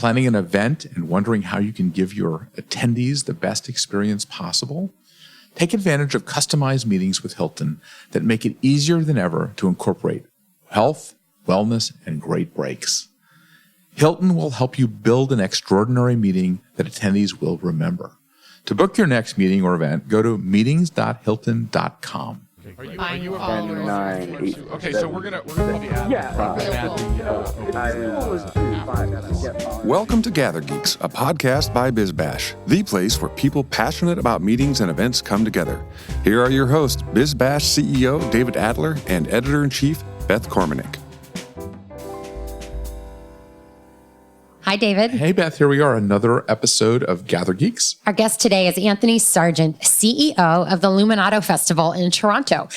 Planning an event and wondering how you can give your attendees the best experience possible? Take advantage of customized meetings with Hilton that make it easier than ever to incorporate health, wellness, and great breaks. Hilton will help you build an extraordinary meeting that attendees will remember. To book your next meeting or event, go to meetings.hilton.com. Are you a follower? 9, 8, Okay, so we're gonna do the ad. Welcome to GatherGeeks, a podcast by BizBash, the place where people passionate about meetings and events come together. Here are your hosts, BizBash CEO David Adler and Editor-in-Chief Beth Kormanik. Hi, David. Hey, Beth. Here we are, another episode of GatherGeeks. Our guest today is Anthony Sargent, CEO of the Luminato Festival in Toronto.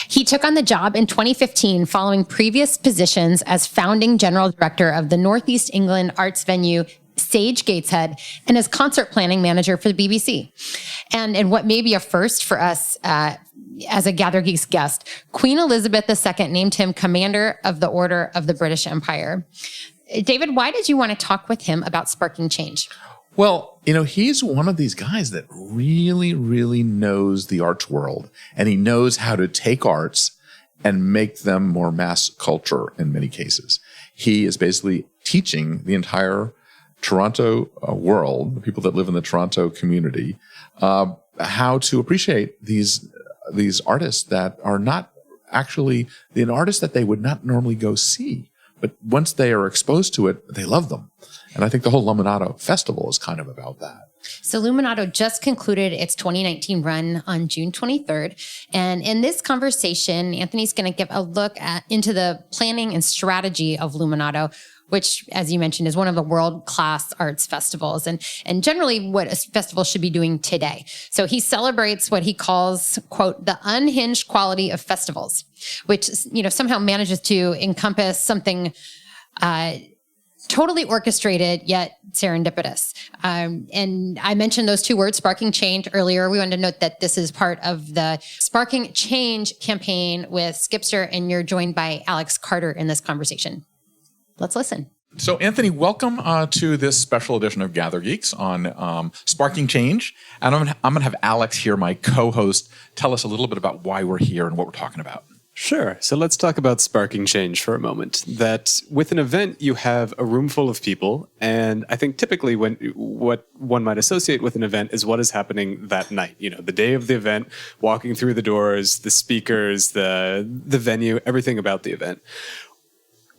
He took on the job in 2015 following previous positions as founding general director of the Northeast England arts venue Sage Gateshead and as concert planning manager for the BBC. And what may be a first for us as a GatherGeeks guest, Queen Elizabeth II named him Commander of the Order of the British Empire. David, why did you want to talk with him about sparking change? Well, he's one of these guys that really, really knows the arts world, and he knows how to take arts and make them more mass culture in many cases. He is basically teaching the entire Toronto world, the people that live in the Toronto community, how to appreciate these artists that are not actually an artist that they would not normally go see. But once they are exposed to it, they love them. And I think the whole Luminato Festival is kind of about that. So Luminato just concluded its 2019 run on June 23rd. And in this conversation, Anthony's going to give a look into the planning and strategy of Luminato, which, as you mentioned, is one of the world-class arts festivals and generally what a festival should be doing today. So he celebrates what he calls, quote, the unhinged quality of festivals, which, somehow manages to encompass something totally orchestrated yet serendipitous. And I mentioned those two words, sparking change, earlier. We wanted to note that this is part of the Sparking Change campaign with Zkipster, and you're joined by Alex Carter in this conversation. Let's listen. So, Anthony, welcome to this special edition of GatherGeeks on Sparking Change. And I'm going to have Alex here, my co-host, tell us a little bit about why we're here and what we're talking about. Sure. So let's talk about sparking change for a moment. That with an event, you have a room full of people. And I think typically what one might associate with an event is what is happening that night. The day of the event, walking through the doors, the speakers, the venue, everything about the event.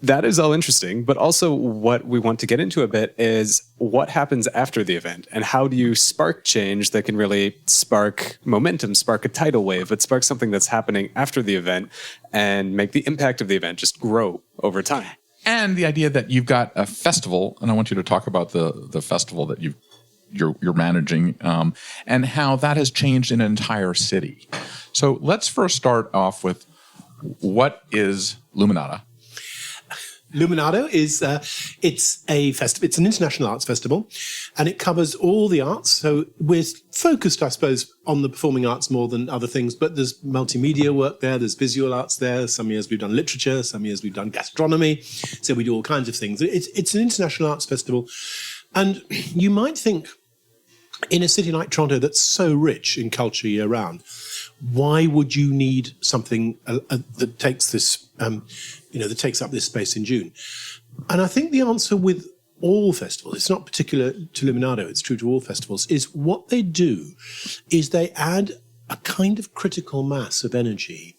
That is all interesting, but also what we want to get into a bit is what happens after the event and how do you spark change that can really spark momentum, spark a tidal wave, but spark something that's happening after the event and make the impact of the event just grow over time. And the idea that you've got a festival, and I want you to talk about the festival that you're managing and how that has changed an entire city. So let's first start off with what is Luminato? Luminato is it's an international arts festival, and it covers all the arts. So we're focused, I suppose, on the performing arts more than other things. But there's multimedia work there. There's visual arts there. Some years we've done literature. Some years we've done gastronomy. So we do all kinds of things. It's an international arts festival, and you might think, in a city like Toronto that's so rich in culture year round, why would you need something that takes this, that takes up this space in June? And I think the answer with all festivals, it's not particular to Luminato, it's true to all festivals, is what they do is they add a kind of critical mass of energy.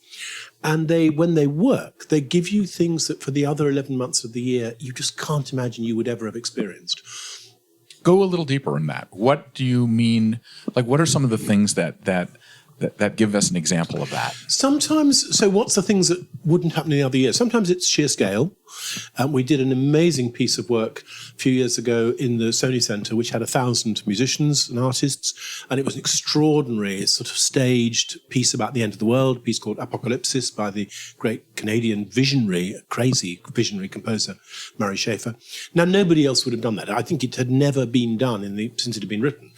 And when they work, they give you things that for the other 11 months of the year, you just can't imagine you would ever have experienced. Go a little deeper in that. What do you mean? Like, what are some of the things that give us an example of that? Sometimes, so what's the things that wouldn't happen in the other year? Sometimes it's sheer scale. We did an amazing piece of work a few years ago in the Sony Centre, which had 1,000 musicians and artists, and it was an extraordinary sort of staged piece about the end of the world, a piece called Apocalypsis by the great Canadian crazy visionary composer, Murray Schafer. Now, nobody else would have done that. I think it had never been done since it had been written.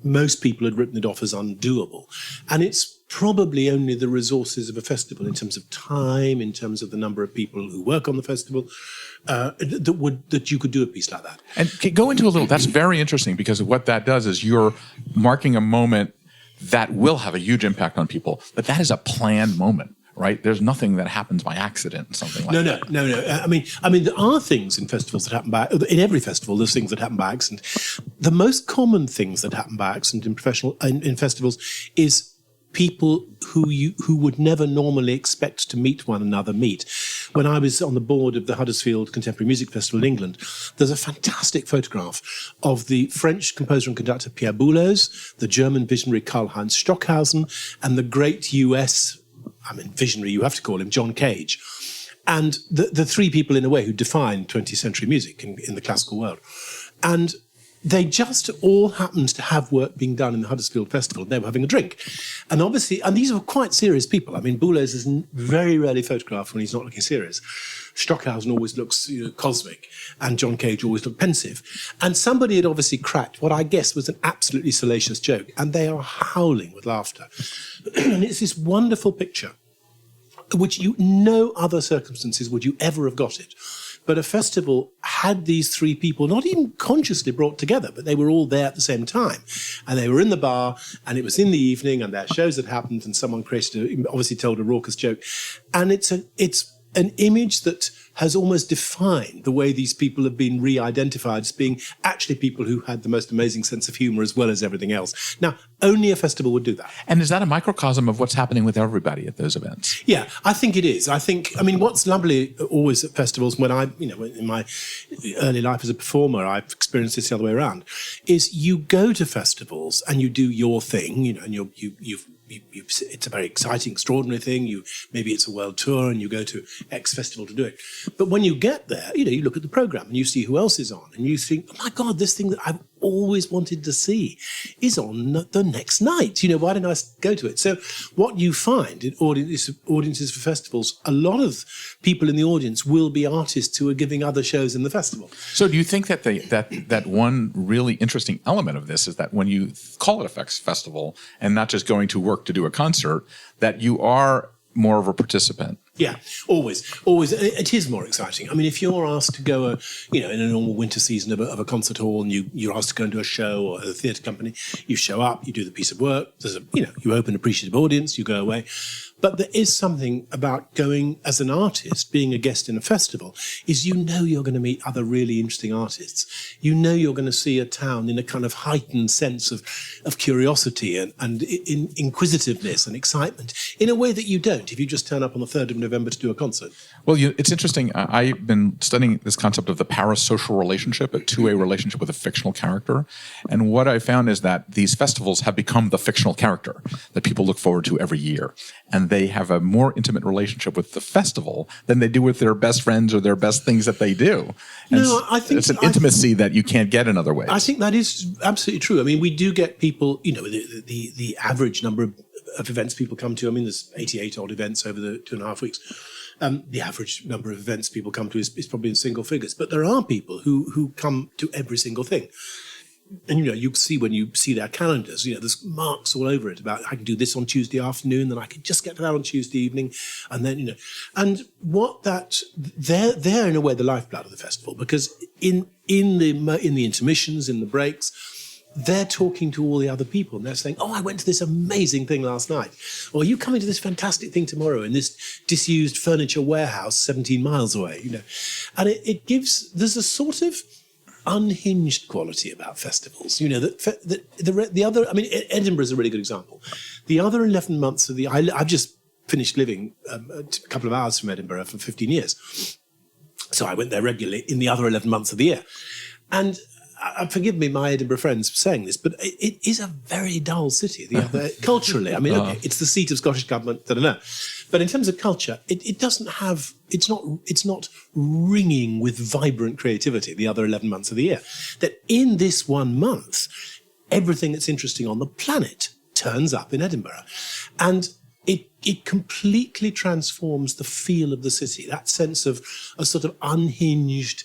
Most people had written it off as undoable. And it's probably only the resources of a festival in terms of time, in terms of the number of people who work on the festival, that you could do a piece like that. And go into a little, that's very interesting, because what that does is you're marking a moment that will have a huge impact on people, but that is a planned moment. Right? There's nothing that happens by accident, something like that. No. I mean, there are things in festivals that happen in every festival. There's things that happen by accident. The most common things that happen by accident in festivals is people who would never normally expect to meet one another meet. When I was on the board of the Huddersfield Contemporary Music Festival in England, there's a fantastic photograph of the French composer and conductor Pierre Boulez, the German visionary Karl-Heinz Stockhausen, and the great US visionary, you have to call him, John Cage. And the three people, in a way, who defined 20th century music in the classical world. And they just all happened to have work being done in the Huddersfield Festival. They were having a drink. And obviously, and these are quite serious people. I mean, Boulez is very rarely photographed when he's not looking serious. Stockhausen always looks cosmic, and John Cage always looked pensive. And somebody had obviously cracked what I guess was an absolutely salacious joke, and they are howling with laughter. And it's this wonderful picture, which no other circumstances would you ever have got it. But a festival had these three people not even consciously brought together, but they were all there at the same time. And they were in the bar, and it was in the evening, and their shows had happened, and someone obviously told a raucous joke. And it's an image that has almost defined the way these people have been re-identified as being actually people who had the most amazing sense of humor as well as everything else. Now, only a festival would do that. And is that a microcosm of what's happening with everybody at those events? Yeah, I think it is. What's lovely always at festivals, when in my early life as a performer, I've experienced this the other way around, is you go to festivals and you do your thing, and it's a very exciting, extraordinary thing. Maybe it's a world tour and you go to X festival to do it. But when you get there, you look at the program and you see who else is on, and you think, oh my God, this thing that I've always wanted to see is on the next night. Why didn't I go to it? So what you find in audiences for festivals, a lot of people in the audience will be artists who are giving other shows in the festival. So do you think that that one really interesting element of this is that when you call it a festival and not just going to work to do a concert, that you are more of a participant? Yeah, always. It is more exciting. I mean, if you're asked to go, in a normal winter season of a concert hall, and you're asked to go into a show or a theatre company, you show up, you do the piece of work. There's you open an appreciative audience, you go away. But there is something about going as an artist, being a guest in a festival, is you're going to meet other really interesting artists. You're going to see a town in a kind of heightened sense of curiosity and inquisitiveness and excitement in a way that you don't if you just turn up on the 3rd of November to do a concert. Well, it's interesting. I've been studying this concept of the parasocial relationship, a two-way relationship with a fictional character. And what I found is that these festivals have become the fictional character that people look forward to every year. And they have a more intimate relationship with the festival than they do with their best friends or their best things that they do. And I think it's an intimacy that you can't get in other ways. I think that is absolutely true. I mean, we do get people, the average number of events people come to. I mean, there's 88 odd events over the 2.5 weeks. The average number of events people come to is probably in single figures. But there are people who come to every single thing. And, you see when you see their calendars, there's marks all over it about I can do this on Tuesday afternoon, then I can just get to that on Tuesday evening. And then, and they're in a way the lifeblood of the festival, because in the intermissions, in the breaks, they're talking to all the other people and they're saying, oh, I went to this amazing thing last night. Or are you coming to this fantastic thing tomorrow in this disused furniture warehouse 17 miles away, And there's a sort of unhinged quality about festivals, the other, Edinburgh is a really good example. The other 11 months of I've just finished living a couple of hours from Edinburgh for 15 years. So I went there regularly in the other 11 months of the year. And forgive me, my Edinburgh friends, for saying this, but it is a very dull city. Culturally, it's the seat of Scottish government, I don't know. But in terms of culture, it doesn't have, it's not ringing with vibrant creativity the other 11 months of the year. That in this 1 month, everything that's interesting on the planet turns up in Edinburgh. And it completely transforms the feel of the city, that sense of a sort of unhinged,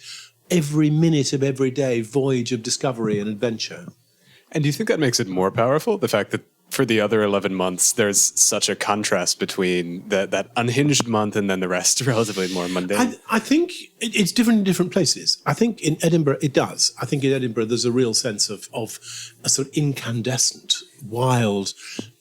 every minute of every day voyage of discovery and adventure. And do you think that makes it more powerful, the fact that for the other 11 months, there's such a contrast between that unhinged month and then the rest relatively more mundane. I think it's different in different places. I think in Edinburgh it does. I think in Edinburgh there's a real sense of a sort of incandescent, wild,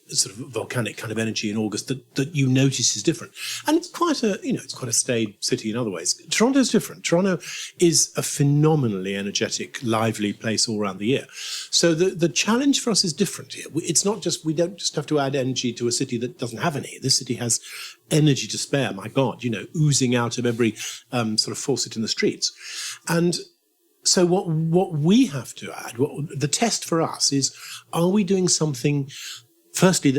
sort of volcanic kind of energy in August that you notice is different. And it's quite a staid city in other ways. Toronto's different. Toronto is a phenomenally energetic, lively place all around the year. So the challenge for us is different here. It's not just, we don't just have to add energy to a city that doesn't have any. This city has energy to spare, my God, oozing out of every sort of faucet in the streets. And so what we have to add, the test for us is, are we doing something? Firstly,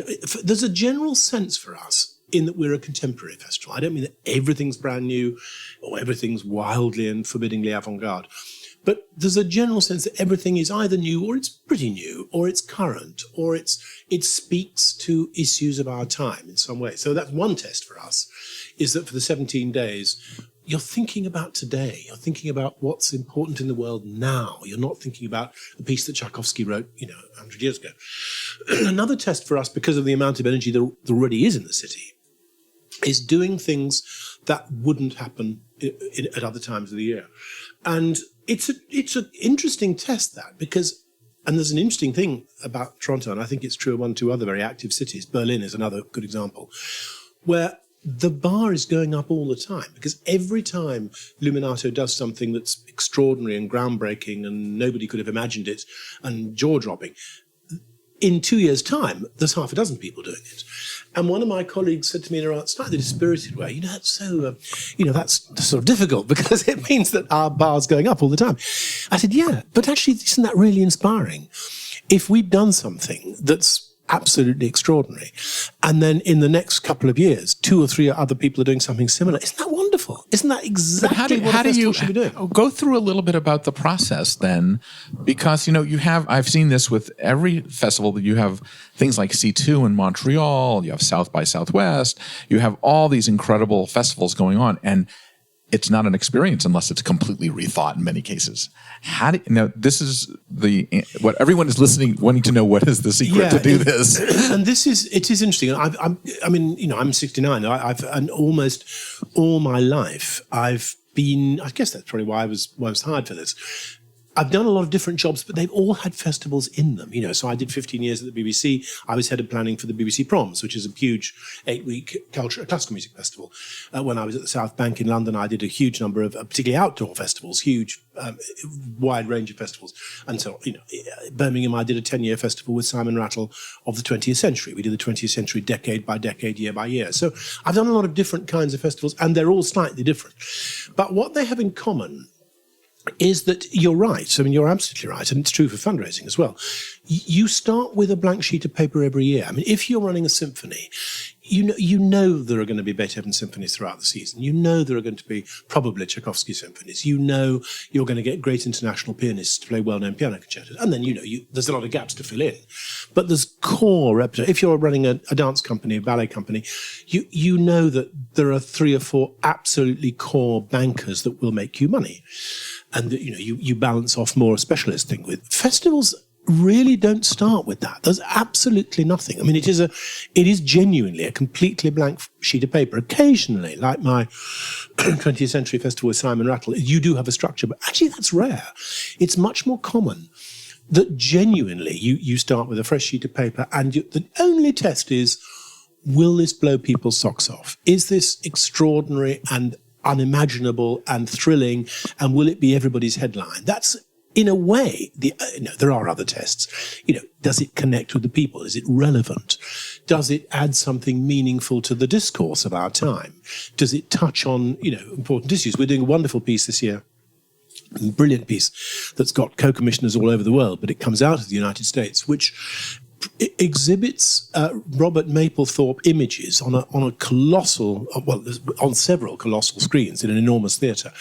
there's a general sense for us in that we're a contemporary festival. I don't mean that everything's brand new or everything's wildly and forbiddingly avant-garde, but there's a general sense that everything is either new or it's pretty new or it's current or it speaks to issues of our time in some way. So that's one test for us, is that for the 17 days, you're thinking about today. You're thinking about what's important in the world now. You're not thinking about a piece that Tchaikovsky wrote, 100 years ago. Another test for us, because of the amount of energy that already is in the city, is doing things that wouldn't happen at other times of the year. And it's an interesting test, that, because, and there's an interesting thing about Toronto, and I think it's true of 1 or 2 other very active cities. Berlin is another good example, where the bar is going up all the time, because every time Luminato does something that's extraordinary and groundbreaking and nobody could have imagined it and jaw-dropping, in 2 years' time, there's half a dozen people doing it. And one of my colleagues said to me in a slightly dispirited way, that's so, that's sort of difficult because it means that our bar's going up all the time. I said, yeah, but actually, isn't that really inspiring? If we've done something that's absolutely extraordinary, and then in the next couple of years 2 or 3 other people are doing something similar, isn't that wonderful? Isn't that exactly what a festival should be doing? Go through a little bit about the process then, because I've seen this with every festival, that you have things like C2 in Montreal, you have South by Southwest, you have all these incredible festivals going on, and it's not an experience unless it's completely rethought in many cases. This is what everyone is listening, wanting to know, what is the secret to do this? And it is interesting. I'm 69. And almost all my life I've been, I guess that's probably why I was hired for this. I've done a lot of different jobs, but they've all had festivals in them. So I did 15 years at the BBC. I was head of planning for the BBC Proms, which is a huge 8-week classical music festival. When I was at the South Bank in London, I did a huge number of particularly outdoor festivals, huge, wide range of festivals. And so, Birmingham, I did a 10-year festival with Simon Rattle of the 20th century. We did the 20th century decade by decade, year by year. So I've done a lot of different kinds of festivals, and they're all slightly different. But what they have in common is that you're right. You're absolutely right. And it's true for fundraising as well. You start with a blank sheet of paper every year. If you're running a symphony, you know there are going to be Beethoven symphonies throughout the season. You know there are going to be probably Tchaikovsky symphonies. You know you're going to get great international pianists to play well-known piano concertos. And then, there's a lot of gaps to fill in. But there's core repertoire. If you're running a dance company, a ballet company, you know that there are 3 or 4 absolutely core bankers that will make you money. And you balance off more a specialist thing with. Festivals really don't start with that. There's absolutely nothing. It is genuinely a completely blank sheet of paper. Occasionally, like my 20th century festival with Simon Rattle, you do have a structure, but actually that's rare. It's much more common that genuinely you start with a fresh sheet of paper, and the only test is, will this blow people's socks off? Is this extraordinary and unimaginable and thrilling, and will it be everybody's headline? That's, in a way, there are other tests. Does it connect with the people? Is it relevant? Does it add something meaningful to the discourse of our time? Does it touch on, important issues? We're doing a wonderful piece this year, a brilliant piece that's got co-commissioners all over the world, but it comes out of the United States, which exhibits Robert Mapplethorpe images on a colossal, on several colossal screens in an enormous theatre,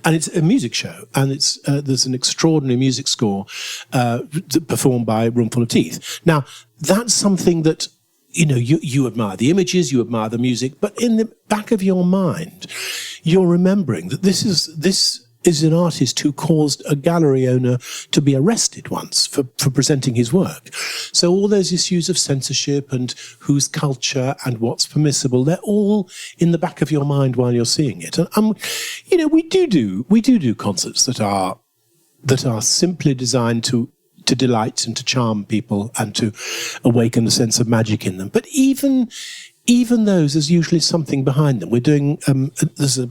and it's a music show, and there's an extraordinary music score performed by a room full of teeth. Now that's something that you admire the images, you admire the music, but in the back of your mind, you're remembering that this is an artist who caused a gallery owner to be arrested once for presenting his work. So all those issues of censorship and whose culture and what's permissible, they're all in the back of your mind while you're seeing it. And we do concerts that are simply designed to delight and to charm people and to awaken a sense of magic in them. But even those, there's usually something behind them. We're doing, there's a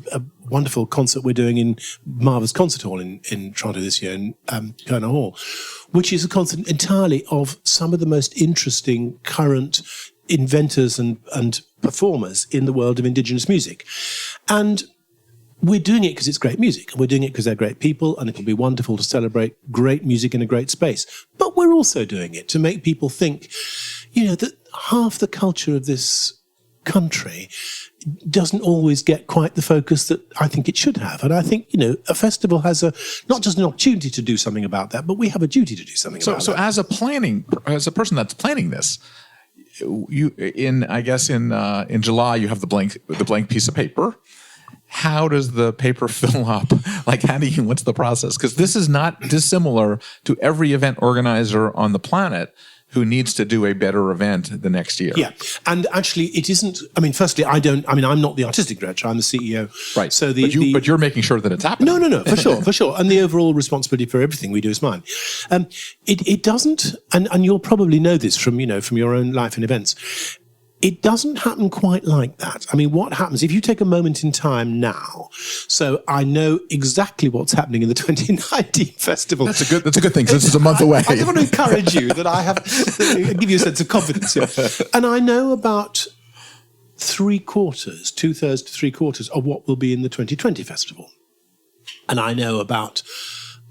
wonderful concert we're doing in Marva's Concert Hall in Toronto this year, in Kerner Hall, which is a concert entirely of some of the most interesting current inventors and performers in the world of Indigenous music. And we're doing it because it's great music, and we're doing it because they're great people, and it'll be wonderful to celebrate great music in a great space. But we're also doing it to make people think, that half the culture of this country doesn't always get quite the focus that I think it should have. And I think, a festival has not just an opportunity to do something about that, but we have a duty to do something about that. So as a person that's planning this, in July, you have the blank piece of paper. How does the paper fill up? What's the process? Because this is not dissimilar to every event organizer on the planet who needs to do a better event the next year. Yeah. And actually it isn't, firstly, I'm not the artistic director, I'm the CEO. Right. So but you're making sure that it's happening. No, for sure. And the overall responsibility for everything we do is mine. It doesn't, and you'll probably know this from your own life and events. It doesn't happen quite like that. What happens if you take a moment in time now? So I know exactly what's happening in the 2019 festival. That's a good thing. This is a month away. I just want to encourage you that I have give you a sense of confidence here. And I know about 2/3 to 3/4 of what will be in the 2020 festival, and I know about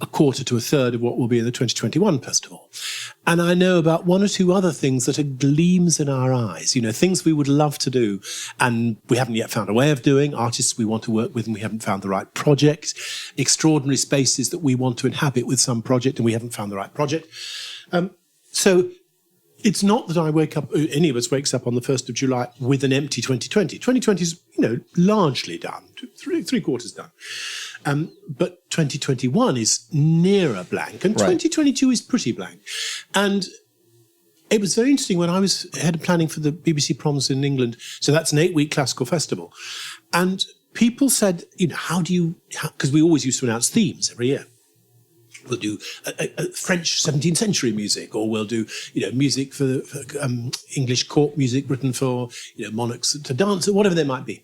1/4 to 1/3 of what will be in the 2021 festival. And I know about 1 or 2 other things that are gleams in our eyes, things we would love to do and we haven't yet found a way of doing, artists we want to work with and we haven't found the right project, extraordinary spaces that we want to inhabit with some project and we haven't found the right project. So it's not that I any of us wakes up on the 1st of July with an empty 2020. 2020 is, largely done, 3/4 done. But 2021 is nearer blank, and 2022 is pretty blank. And it was very interesting when I was head of planning for the BBC Proms in England. So that's an 8-week classical festival. And people said, how do you, because we always used to announce themes every year. We'll do French 17th century music, or we'll do, music for English court music written for, monarchs to dance, or whatever they might be.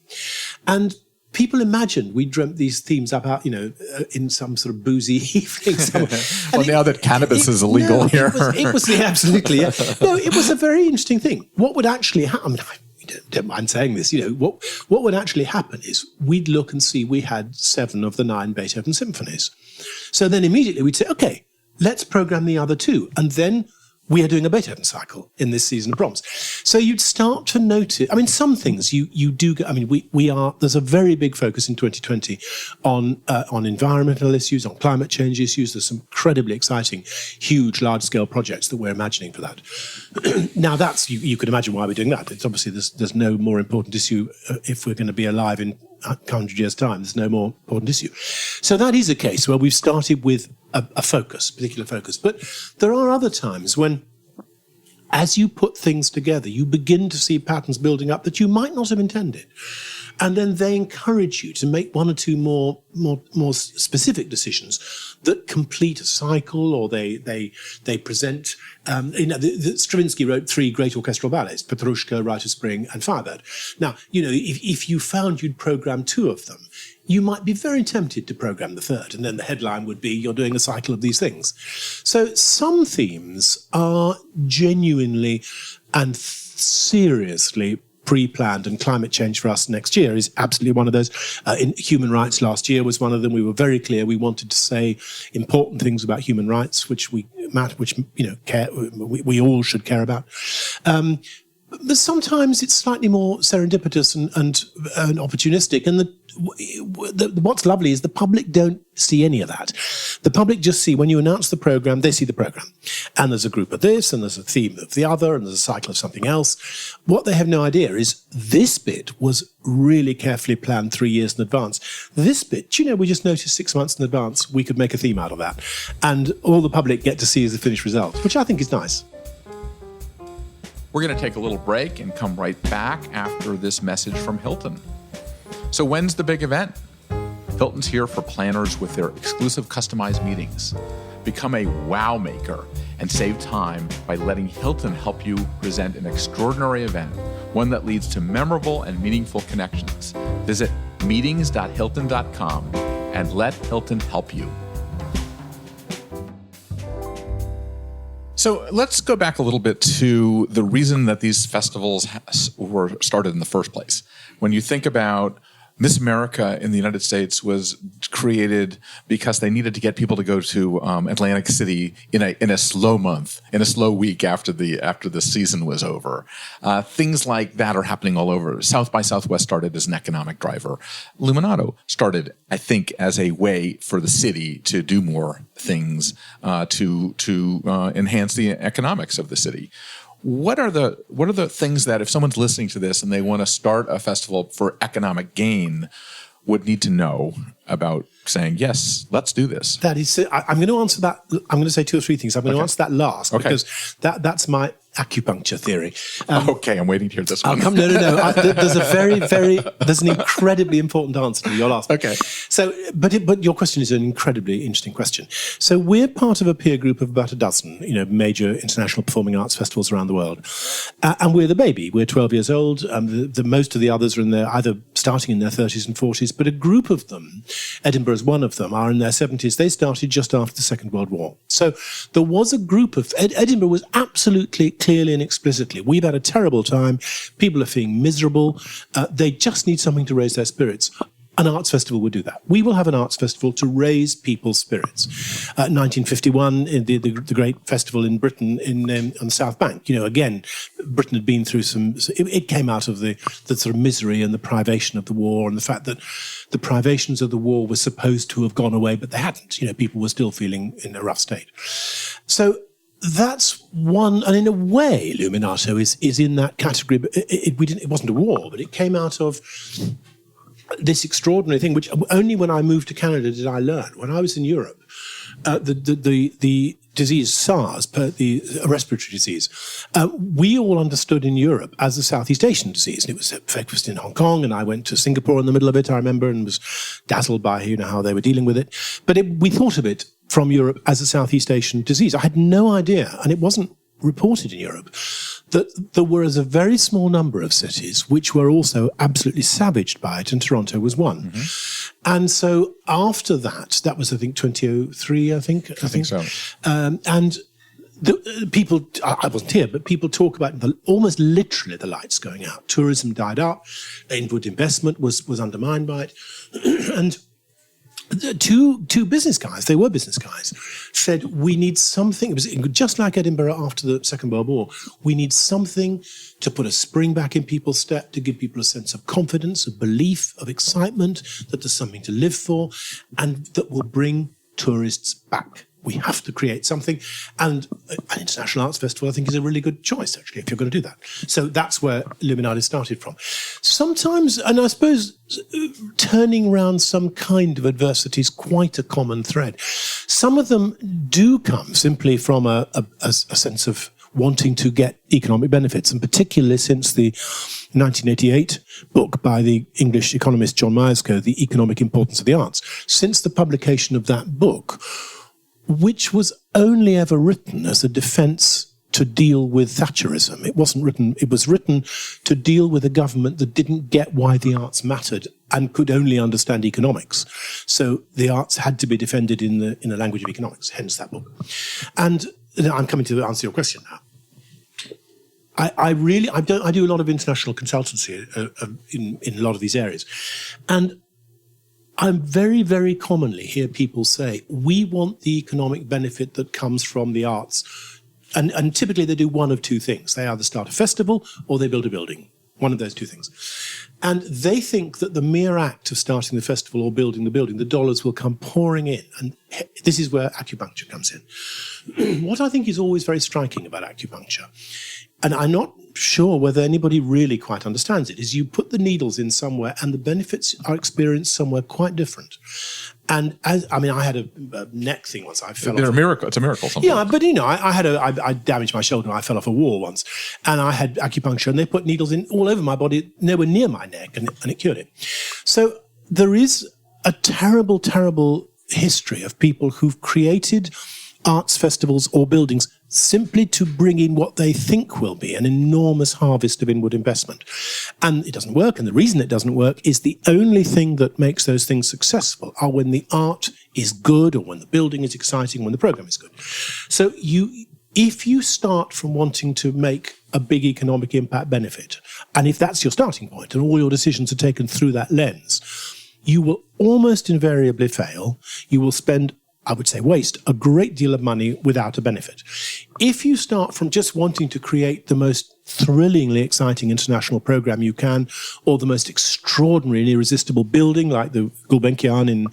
And people imagined we dreamt these themes up out, in some sort of boozy evening somewhere. Well, now that cannabis is illegal here. It was absolutely, yeah. No, it was a very interesting thing. What would actually happen, don't mind saying this, what would actually happen is we'd look and see we had 7 of the 9 Beethoven symphonies. So then immediately we'd say, okay, let's program the other 2. And then we are doing a Beethoven cycle in this season of Proms. So you'd start to notice, some things you do, there's a very big focus in 2020 on environmental issues, on climate change issues. There's some incredibly exciting, huge, large-scale projects that we're imagining for that. Now that's, you could imagine why we're doing that. It's obviously, there's no more important issue if we're going to be alive in 100 years' time. There's no more important issue. So that is a case where we've started with a particular focus. But there are other times when, as you put things together, you begin to see patterns building up that you might not have intended. And then they encourage you to make 1 or 2 more specific decisions that complete a cycle, or they present. Stravinsky wrote 3 great orchestral ballets: Petrushka, Rite of Spring, and Firebird. Now, if you found you'd programmed 2 of them, you might be very tempted to program the 3rd, and then the headline would be, you're doing a cycle of these things. So some themes are genuinely and seriously pre-planned, and climate change for us next year is absolutely one of those. In human rights last year was one of them. We were very clear we wanted to say important things about human rights, which we all should care about. But sometimes it's slightly more serendipitous and opportunistic. what's lovely is the public don't see any of that. The public just see, when you announce the program, they see the program. And there's a group of this, and there's a theme of the other, and there's a cycle of something else. What they have no idea is this bit was really carefully planned 3 years in advance. This bit, we just noticed 6 months in advance we could make a theme out of that. And all the public get to see is the finished result, which I think is nice. We're going to take a little break and come right back after this message from Hilton. So when's the big event? Hilton's here for planners with their exclusive customized meetings. Become a wow maker and save time by letting Hilton help you present an extraordinary event, one that leads to memorable and meaningful connections. Visit meetings.hilton.com and let Hilton help you. So let's go back a little bit to the reason that these festivals were started in the first place. When you think about Miss America in the United States was created because they needed to get people to go to Atlantic City in a slow month, in a slow week after the season was over. Things like that are happening all over. South by Southwest started as an economic driver. Luminato started, I think, as a way for the city to do more things to enhance the economics of the city. What are the things that if someone's listening to this and they want to start a festival for economic gain would need to know about saying, yes, let's do this? That is, I'm going to answer that. I'm going to say 2 or 3 things. I'm going to answer that last because that's my acupuncture theory. Okay, I'm waiting to hear this one. No. There's an incredibly important answer to your last one. Okay. So, but your question is an incredibly interesting question. So we're part of a peer group of about a dozen, major international performing arts festivals around the world, and we're the baby. We're 12 years old. The most of the others are in their either starting in their 30s and 40s, but a group of them, Edinburgh is one of them, are in their 70s. They started just after the Second World War. So there was a group of Edinburgh was absolutely clearly and explicitly, we've had a terrible time. People are feeling miserable. They just need something to raise their spirits. An arts festival would do that. We will have an arts festival to raise people's spirits. 1951, the great festival in Britain on the South Bank. Again, Britain had been through it came out of the sort of misery and the privation of the war, and the fact that the privations of the war were supposed to have gone away, but they hadn't. People were still feeling in a rough state. So that's one, and in a way, Luminato is in that category. But it wasn't a war, but it came out of this extraordinary thing, which only when I moved to Canada did I learn. When I was in Europe, the disease SARS, the respiratory disease, we all understood in Europe as the Southeast Asian disease. And it was focused in Hong Kong, and I went to Singapore in the middle of it, I remember, and was dazzled by how they were dealing with it. But we thought of it from Europe as a Southeast Asian disease. I had no idea, and it wasn't reported in Europe, that there was a very small number of cities which were also absolutely savaged by it, and Toronto was one. Mm-hmm. And so after that was, I think, 2003, I think so. And people, I wasn't here, but people talk about almost literally the lights going out. Tourism died up, inward investment was undermined by it. And two business guys, they were business guys, said we need something. It was just like Edinburgh after the Second World War. We need something to put a spring back in people's step, to give people a sense of confidence, of belief, of excitement, that there's something to live for, and that will bring tourists back. We have to create something. And an international arts festival, I think, is a really good choice, actually, if you're going to do that. So that's where Luminato started from. Sometimes, and I suppose turning around some kind of adversity is quite a common thread. Some of them do come simply from a sense of wanting to get economic benefits, and particularly since the 1988 book by the English economist John Myerscough, The Economic Importance of the Arts. Since the publication of that book, which was only ever written as a defense to deal with Thatcherism. It was written to deal with a government that didn't get why the arts mattered and could only understand economics. So the arts had to be defended in the language of economics, hence that book. And I'm coming to answer your question now. I do a lot of international consultancy in a lot of these areas. And I very, very commonly hear people say, we want the economic benefit that comes from the arts. And typically they do one of two things. They either start a festival or they build a building. one of those two things. And they think that the mere act of starting the festival or building the building, the dollars will come pouring in. And this is where acupuncture comes in. What I think is always very striking about acupuncture, and I'm not sure whether anybody really quite understands it, is you put the needles in somewhere and the benefits are experienced somewhere quite different. And I had a neck thing once. I fell off. It's a miracle. Sometimes. Yeah, but I damaged my shoulder and I fell off a wall once, and I had acupuncture and they put needles in all over my body, nowhere near my neck, and it cured it. So there is a terrible, terrible history of people who've created arts festivals or buildings simply to bring in what they think will be an enormous harvest of inward investment. And it doesn't work. And the reason it doesn't work is the only thing that makes those things successful are when the art is good, or when the building is exciting, when the program is good. So if you start from wanting to make a big economic impact benefit, and if that's your starting point and all your decisions are taken through that lens, you will almost invariably fail. You will spend, I would say, waste a great deal of money without a benefit. If you start from just wanting to create the most thrillingly exciting international program you can, or the most extraordinary and irresistible building, like the Gulbenkian in,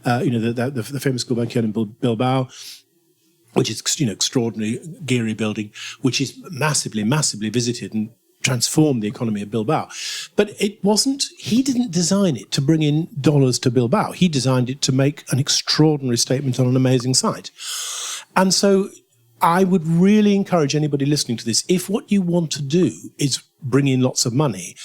the famous Gulbenkian in Bilbao, which is, extraordinary, geary building, which is massively, massively visited and transform the economy of Bilbao. But he didn't design it to bring in dollars to Bilbao. He designed it to make an extraordinary statement on an amazing site. And so I would really encourage anybody listening to this, if what you want to do is bring in lots of money,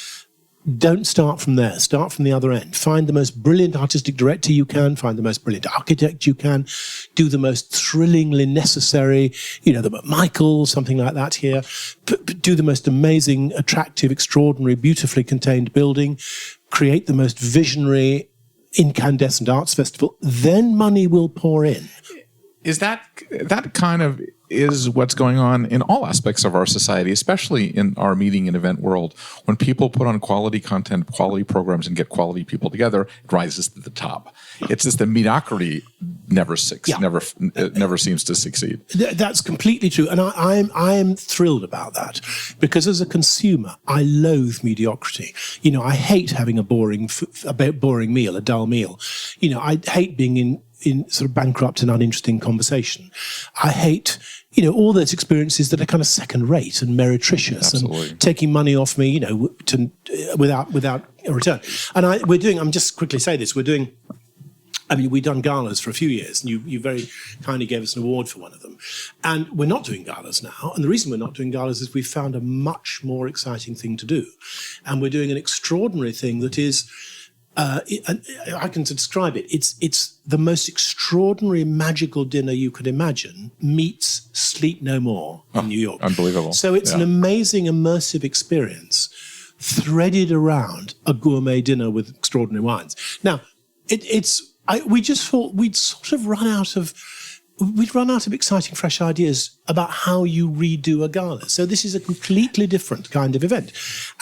don't start from there. Start from the other end. Find the most brilliant artistic director you can. Find the most brilliant architect you can. Do the most thrillingly necessary, the Michael, something like that here. Do the most amazing, attractive, extraordinary, beautifully contained building. Create the most visionary, incandescent arts festival. Then money will pour in. Is that kind of is what's going on in all aspects of our society, especially in our meeting and event world. When people put on quality content, quality programs, and get quality people together, it rises to the top. It's just the mediocrity never seems to succeed. That's completely true, and I am thrilled about that, because as a consumer, I loathe mediocrity. I hate having a boring meal, a dull meal. I hate being in sort of bankrupt and uninteresting conversation. I hate, all those experiences that are kind of second rate and meretricious. Absolutely. And taking money off me, without a return. And I'm just quickly say this, we've done galas for a few years, and you very kindly gave us an award for one of them. And we're not doing galas now. And the reason we're not doing galas is we've found a much more exciting thing to do. And we're doing an extraordinary thing that is, I can describe it. It's the most extraordinary, magical dinner you could imagine meets Sleep No More in New York. Unbelievable. So it's an amazing, immersive experience threaded around a gourmet dinner with extraordinary wines. Now, we just thought we'd run out of exciting, fresh ideas about how you redo a gala. So this is a completely different kind of event.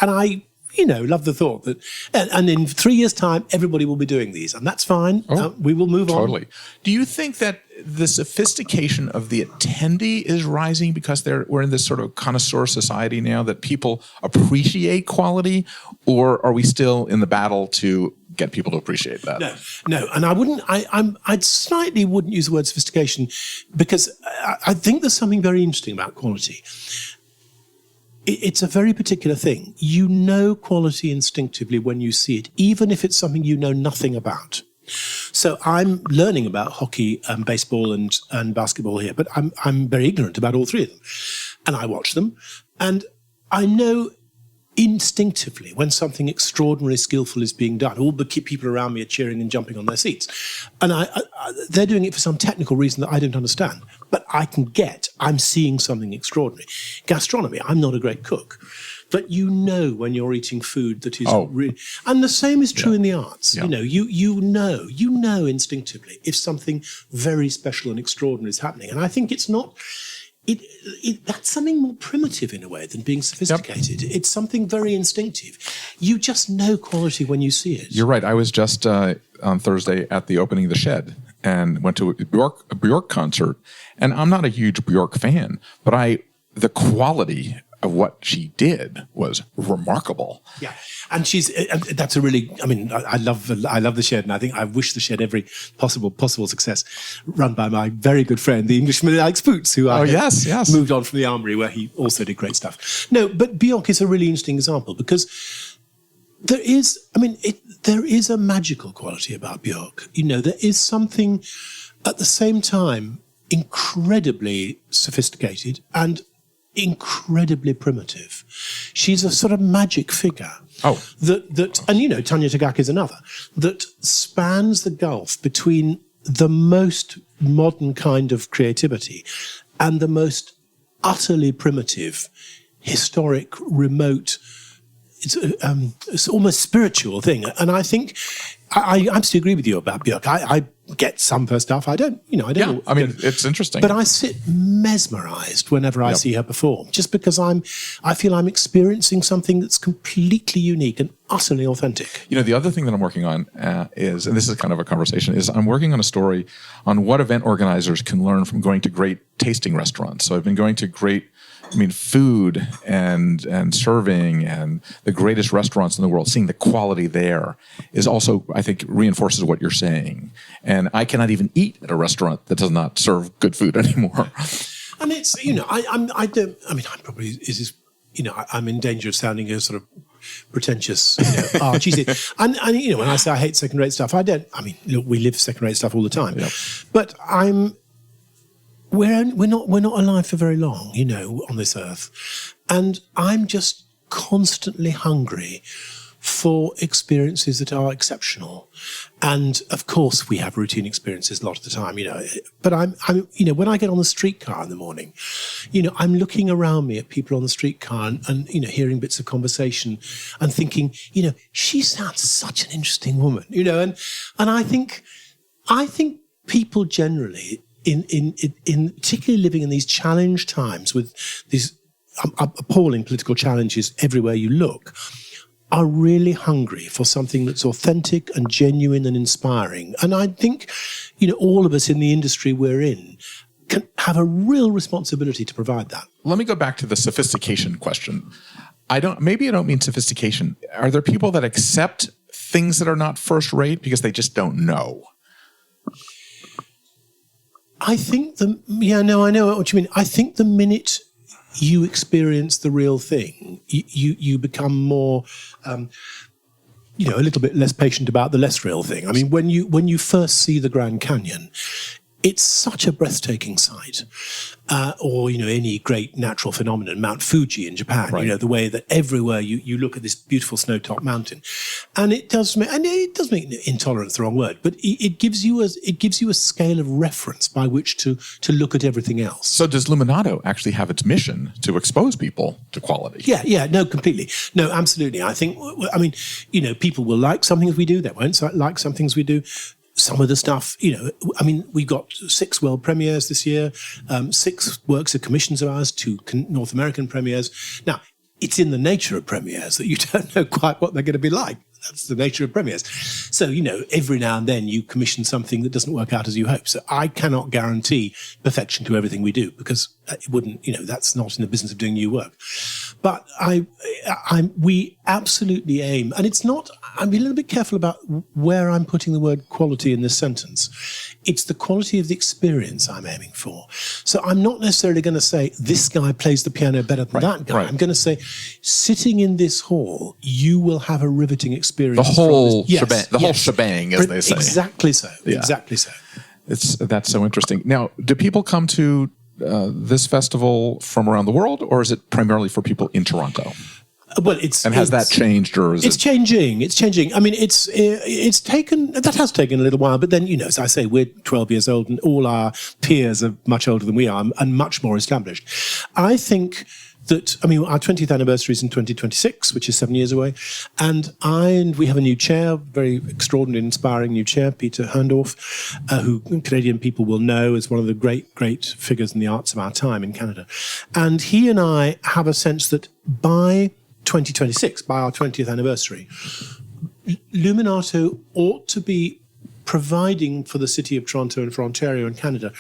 And I love the thought that, and in 3 years' time, everybody will be doing these, and that's fine. We will move on. Totally. Do you think that the sophistication of the attendee is rising because we're in this sort of connoisseur society now that people appreciate quality, or are we still in the battle to get people to appreciate that? No, and I slightly wouldn't use the word sophistication, because I think there's something very interesting about quality. It's a very particular thing. You know quality instinctively when you see it, even if it's something you know nothing about. So I'm learning about hockey and baseball and basketball here, but I'm very ignorant about all three of them. And I watch them, and I know instinctively when something extraordinarily skillful is being done. All the people around me are cheering and jumping on their seats. And they're doing it for some technical reason that I don't understand. But I'm seeing something extraordinary. Gastronomy, I'm not a great cook. But when you're eating food that is really... And the same is true in the arts. Yeah. You know instinctively if something very special and extraordinary is happening. And I think it's not... that's something more primitive in a way than being sophisticated. Yep. It's something very instinctive. You just know quality when you see it. You're right. I was just on Thursday at the opening of the Shed and went to a Bjork concert. And I'm not a huge Bjork fan, but the quality of what she did was remarkable. Yeah, and that's a really. I mean, I love the shed, and I wish the shed every possible success. Run by my very good friend, the Englishman Alex Boots, who moved on from the Armory, where he also did great stuff. No, but Björk is a really interesting example because there is a magical quality about Björk. There is something at the same time incredibly sophisticated and incredibly primitive. She's a sort of magic figure. That Tanya Tagak is another, that spans the gulf between the most modern kind of creativity and the most utterly primitive, historic, remote, it's almost spiritual thing. And I think I absolutely agree with you about Björk. I get some of her stuff. I don't. I mean, it's interesting. But I sit mesmerized whenever I see her perform, just because I feel I'm experiencing something that's completely unique and utterly authentic. The other thing that I'm working on is, and this is kind of a conversation, is I'm working on a story on what event organizers can learn from going to great tasting restaurants. So I've been going to great food and serving and the greatest restaurants in the world, seeing the quality there is also, I think, reinforces what you're saying. And I cannot even eat at a restaurant that does not serve good food anymore. And it's, I'm in danger of sounding a sort of pretentious, cheesy. And when I say I hate second-rate stuff, we live second-rate stuff all the time. Yep. But we're not alive for very long, on this earth. And I'm just constantly hungry for experiences that are exceptional. And of course we have routine experiences a lot of the time, but I'm when I get on the streetcar in the morning, I'm looking around me at people on the streetcar and hearing bits of conversation and thinking, she sounds such an interesting woman, and I think people generally in particularly living in these challenged times with these appalling political challenges everywhere you look, are really hungry for something that's authentic and genuine and inspiring. And I think, all of us in the industry we're in can have a real responsibility to provide that. Let me go back to the sophistication question. I don't mean sophistication. Are there people that accept things that are not first rate because they just don't know? I think I know what you mean. I think the minute you experience the real thing, you become more, a little bit less patient about the less real thing. I mean, when you first see the Grand Canyon, it's such a breathtaking sight. Or, any great natural phenomenon, Mount Fuji in Japan, right. The way that everywhere you look at this beautiful snow-topped mountain. And it does make intolerance the wrong word, but it gives you a scale of reference by which to look at everything else. So does Luminato actually have its mission to expose people to quality? Yeah, no, completely. No, absolutely. I think, people will like some things we do, they won't like some things we do. Some of the stuff, we've got 6 world premieres this year, 6 works of commissions of ours, 2 North American premieres. Now, it's in the nature of premieres that you don't know quite what they're going to be like. That's the nature of premieres. So, every now and then you commission something that doesn't work out as you hope. So I cannot guarantee perfection to everything we do because it wouldn't, that's not in the business of doing new work. But we absolutely aim, and it's not, I'm being a little bit careful about where I'm putting the word quality in this sentence. It's the quality of the experience I'm aiming for. So I'm not necessarily going to say, this guy plays the piano better than that guy. Right. I'm going to say, sitting in this hall, you will have a riveting experience. The whole shebang, as they say. Exactly so. Yeah. Exactly so. That's so interesting. Now, do people come to this festival from around the world, or is it primarily for people in Toronto? Well, has that changed, or is it's changing? It's changing. I mean, it's taken a little while, but then as I say, we're 12 years old, and all our peers are much older than we are and much more established. I think that, our 20th anniversary is in 2026, which is 7 years away, and we have a new chair, very extraordinary, inspiring new chair, Peter Herndorf, who Canadian people will know as one of the great, great figures in the arts of our time in Canada. And he and I have a sense that by 2026, by our 20th anniversary, Luminato ought to be providing for the city of Toronto and for Ontario and Canada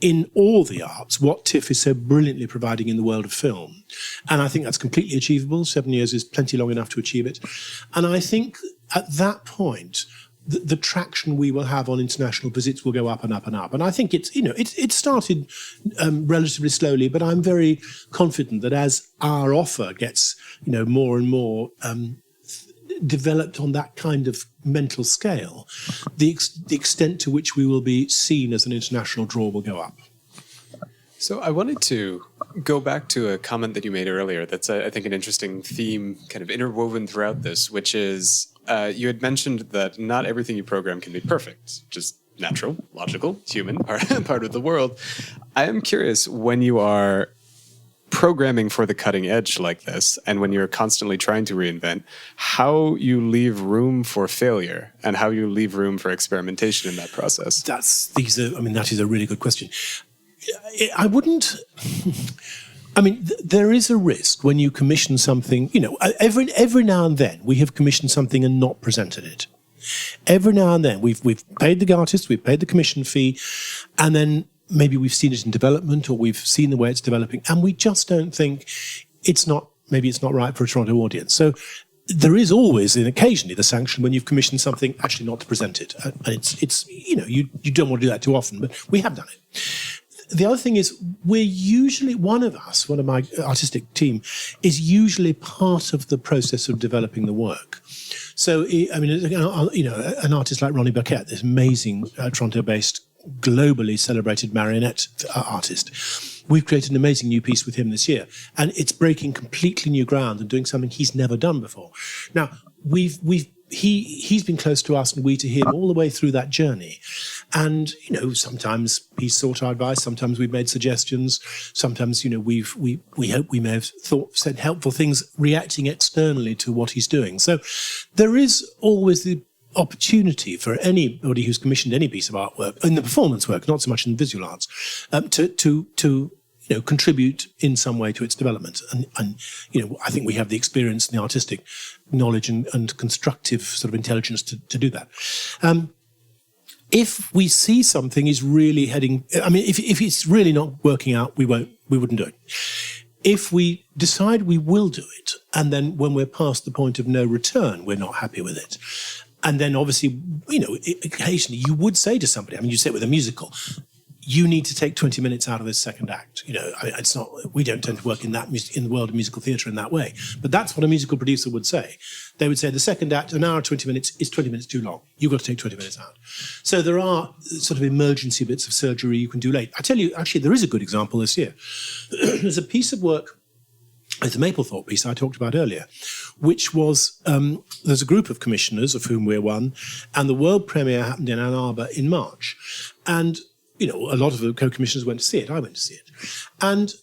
in all the arts what TIFF is so brilliantly providing in the world of film. And I think that's completely achievable. 7 years is plenty long enough to achieve it. And I think at that point, the traction we will have on international visits will go up and up and up. And I think it started relatively slowly, but I'm very confident that as our offer gets, more and more developed on that kind of mental scale, the extent to which we will be seen as an international draw will go up. So I wanted to go back to a comment that you made earlier that's, I think, an interesting theme kind of interwoven throughout this, which is you had mentioned that not everything you program can be perfect, just natural, logical, human, part of the world. I am curious, when you are programming for the cutting edge like this, and when you're constantly trying to reinvent, how you leave room for failure and how you leave room for experimentation in that process. That is a really good question. There is a risk when you commission something, every now and then we have commissioned something and not presented it. Every now and then we've paid the artist, we've paid the commission fee, and then maybe we've seen it in development or we've seen the way it's developing, and we just don't think it's not right for a Toronto audience. So there is always, and occasionally, the sanction when you've commissioned something actually not to present it. And it's you don't want to do that too often, but we have done it. The other thing is we're usually, one of my artistic team is usually part of the process of developing the work. So, an artist like Ronnie Burkett, this amazing Toronto-based, globally celebrated marionette artist. We've created an amazing new piece with him this year, and it's breaking completely new ground and doing something he's never done before. Now, he's been close to us and we to him all the way through that journey. And, sometimes he's sought our advice, sometimes we've made suggestions, sometimes, we hope we may have said helpful things reacting externally to what he's doing. So there is always the opportunity for anybody who's commissioned any piece of artwork, in the performance work, not so much in the visual arts, to contribute in some way to its development. And I think we have the experience and the artistic knowledge and constructive sort of intelligence to do that. If we see something is really heading, if it's really not working out, we wouldn't do it. If we decide we will do it, and then when we're past the point of no return, we're not happy with it. And then obviously, occasionally you would say to somebody, you say it with a musical, you need to take 20 minutes out of this second act. It's not, we don't tend to work in the world of musical theatre in that way. But that's what a musical producer would say. They would say the second act, an hour, 20 minutes, is 20 minutes too long. You've got to take 20 minutes out. So there are sort of emergency bits of surgery you can do late. I tell you, actually, there is a good example this year. There's a piece of work, it's a Maplethorpe piece I talked about earlier, which was, there's a group of commissioners, of whom we're one, and the world premiere happened in Ann Arbor in March. And, a lot of the co-commissioners went to see it. I went to see it. And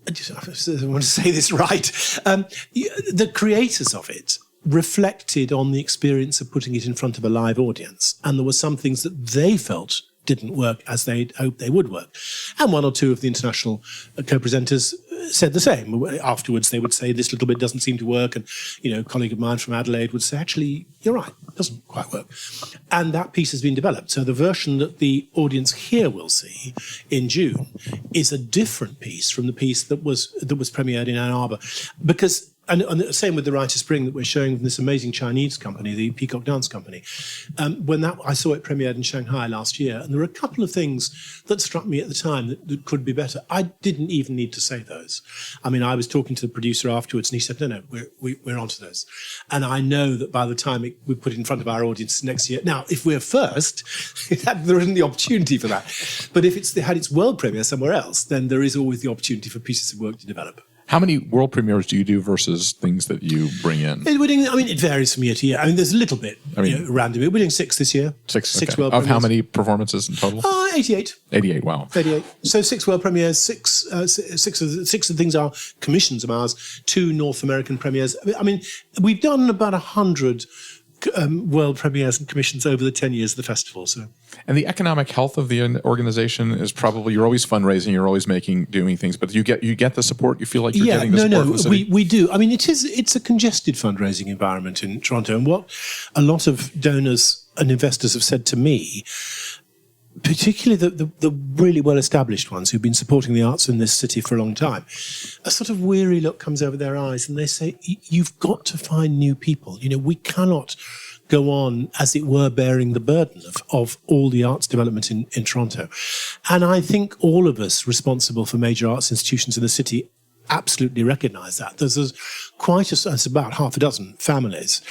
I want to say this right. The creators of it reflected on the experience of putting it in front of a live audience. And there were some things that they felt didn't work as they'd hoped they would work. And one or two of the international co-presenters said the same. Afterwards, they would say, this little bit doesn't seem to work. And, a colleague of mine from Adelaide would say, actually, you're right, it doesn't quite work. And that piece has been developed. So the version that the audience here will see in June is a different piece from the piece that was premiered in Ann Arbor. Because and the same with the Rite of Spring that we're showing with this amazing Chinese company, the Peacock Dance Company. I saw it premiered in Shanghai last year, and there were a couple of things that struck me at the time that could be better. I didn't even need to say those. I was talking to the producer afterwards, and he said, no, we're onto those. And I know that by the time we put it in front of our audience next year, now, if we're first, there isn't the opportunity for that. But if it had its world premiere somewhere else, then there is always the opportunity for pieces of work to develop. How many world premieres do you do versus things that you bring in? It varies from year to year. There's a little bit randomly. We're doing 6 this year. Six okay. World premieres. Of how many performances in total? 88. 88, wow. 88. So 6 world premieres, six of the things are commissions of ours, 2 North American premieres. We've done about 100 world premieres and commissions over the 10 years of the festival. So, And the economic health of the organization is probably, you're always fundraising, you're always doing things, but you get the support. You feel like you're getting the support from the city? We do. I mean, it's a congested fundraising environment in Toronto, and what a lot of donors and investors have said to me, particularly the really well-established ones who've been supporting the arts in this city for a long time, a sort of weary look comes over their eyes and they say, you've got to find new people. We cannot go on, as it were, bearing the burden of all the arts development in Toronto. And I think all of us responsible for major arts institutions in the city absolutely recognise that. There's it's about half a dozen families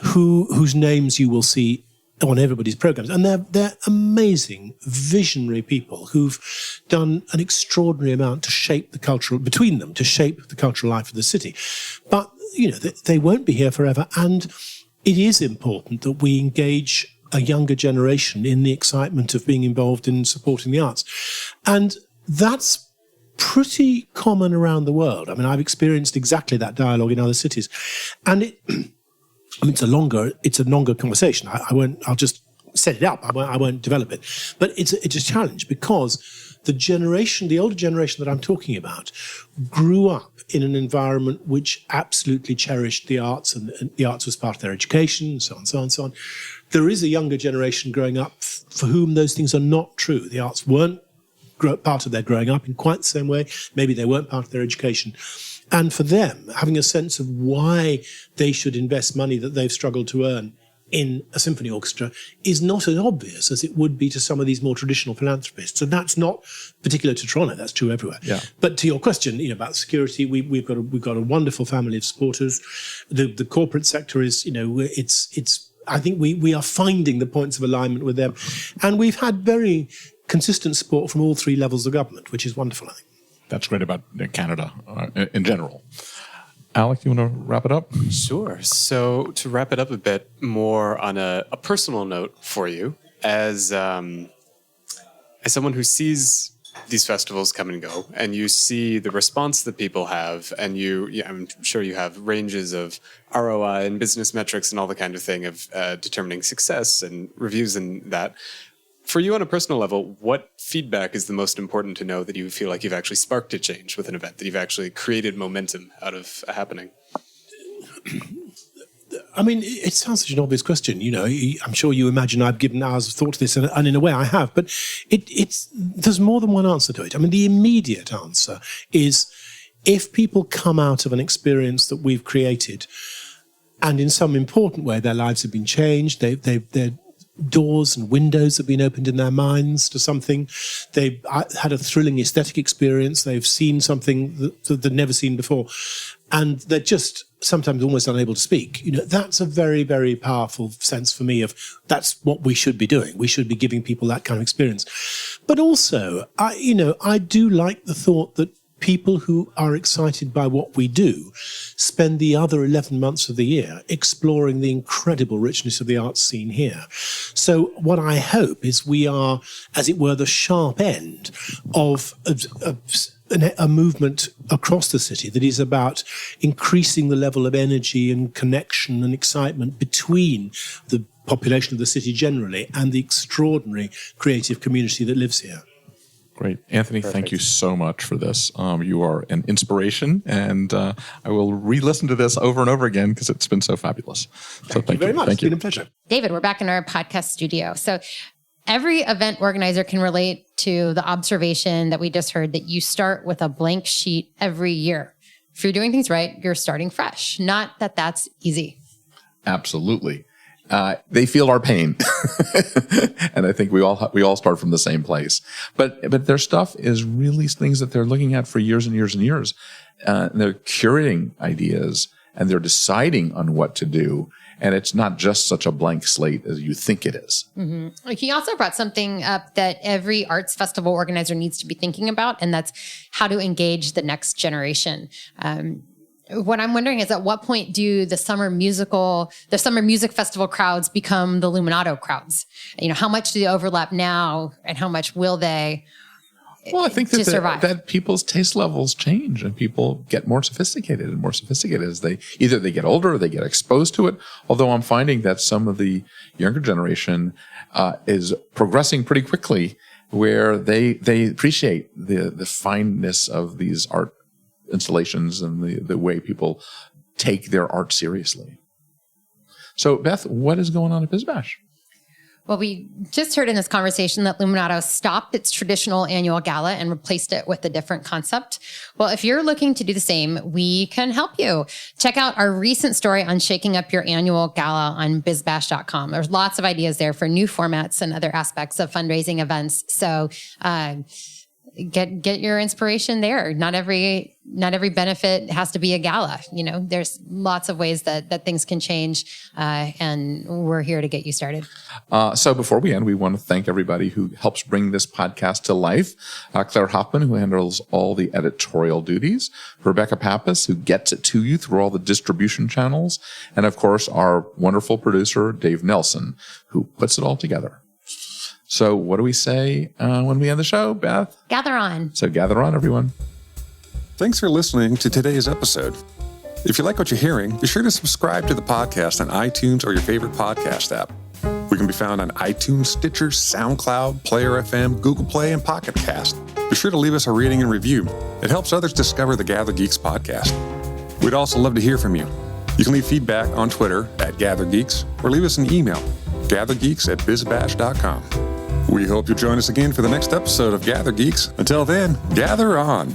whose names you will see on everybody's programs, and they're amazing, visionary people who've done an extraordinary amount to shape the cultural life of the city. But they won't be here forever, and it is important that we engage a younger generation in the excitement of being involved in supporting the arts, and that's pretty common around the world. I mean, I've experienced exactly that dialogue in other cities, and it's a longer conversation. I'll just set it up. I won't develop it. But it's a challenge because the older generation that I'm talking about grew up in an environment which absolutely cherished the arts, and the arts was part of their education, and so on, so on, so on. There is a younger generation growing up for whom those things are not true. The arts weren't part of their growing up in quite the same way. Maybe they weren't part of their education. And for them, having a sense of why they should invest money that they've struggled to earn in a symphony orchestra is not as obvious as it would be to some of these more traditional philanthropists. And that's not particular to Toronto, that's true everywhere. Yeah. But to your question, about security, we've got a wonderful family of supporters. The corporate sector is, I think we are finding the points of alignment with them. And we've had very consistent support from all three levels of government, which is wonderful, I think. That's great about Canada in general. Alec, you want to wrap it up? Sure. So to wrap it up a bit more on a personal note for you, as someone who sees these festivals come and go, and you see the response that people have, and I'm sure you have ranges of ROI and business metrics and all the kind of thing of determining success and reviews and that. For you on a personal level, what feedback is the most important to know that you feel like you've actually sparked a change with an event, that you've actually created momentum out of a happening? I mean, it sounds such an obvious question. I'm sure you imagine I've given hours of thought to this, and in a way I have, but there's more than one answer to it. I mean, the immediate answer is if people come out of an experience that we've created and in some important way their lives have been changed, they're doors and windows have been opened in their minds to something. They've had a thrilling aesthetic experience. They've seen something that they've never seen before. And they're just sometimes almost unable to speak. That's a very, very powerful sense for me of that's what we should be doing. We should be giving people that kind of experience. But also, I do like the thought that people who are excited by what we do spend the other 11 months of the year exploring the incredible richness of the arts scene here. So what I hope is we are, as it were, the sharp end of a movement across the city that is about increasing the level of energy and connection and excitement between the population of the city generally and the extraordinary creative community that lives here. Great. Anthony, Perfect. Thank you so much for this. You are an inspiration, and I will re-listen to this over and over again because it's been so fabulous. So Thank you very much. It's been a pleasure. David, we're back in our podcast studio. So every event organizer can relate to the observation that we just heard that you start with a blank sheet every year. If you're doing things right, you're starting fresh. Not that that's easy. Absolutely. They feel our pain, and I think we all start from the same place. But their stuff is really things that they're looking at for years and years and years. And they're curating ideas, and they're deciding on what to do. And it's not just such a blank slate as you think it is. Mm-hmm. He also brought something up that every arts festival organizer needs to be thinking about, and that's how to engage the next generation. What I'm wondering is, at what point do the summer music festival crowds become the Luminato crowds? How much do they overlap now, and how much will they Well, I think to survive. that people's taste levels change and people get more sophisticated as they get older or they get exposed to it. Although I'm finding that some of the younger generation is progressing pretty quickly, where they appreciate the fineness of these art installations and the way people take their art seriously. So, Beth, what is going on at BizBash? Well, we just heard in this conversation that Luminato stopped its traditional annual gala and replaced it with a different concept. Well, if you're looking to do the same, we can help you. Check out our recent story on shaking up your annual gala on bizbash.com. There's lots of ideas there for new formats and other aspects of fundraising events. So get your inspiration there. Not every benefit has to be a gala. There's lots of ways that things can change, and we're here to get you started. So before we end, we want to thank everybody who helps bring this podcast to life. Claire Hoffman, who handles all the editorial duties. Rebecca Pappas, who gets it to you through all the distribution channels. And of course, our wonderful producer, Dave Nelson, who puts it all together. So what do we say when we end the show, Beth? Gather on. So gather on, everyone. Thanks for listening to today's episode. If you like what you're hearing, be sure to subscribe to the podcast on iTunes or your favorite podcast app. We can be found on iTunes, Stitcher, SoundCloud, Player FM, Google Play, and Pocket Cast. Be sure to leave us a rating and review. It helps others discover the GatherGeeks podcast. We'd also love to hear from you. You can leave feedback on Twitter at GatherGeeks or leave us an email, gathergeeks@bizbash.com. We hope you'll join us again for the next episode of GatherGeeks. Until then, gather on.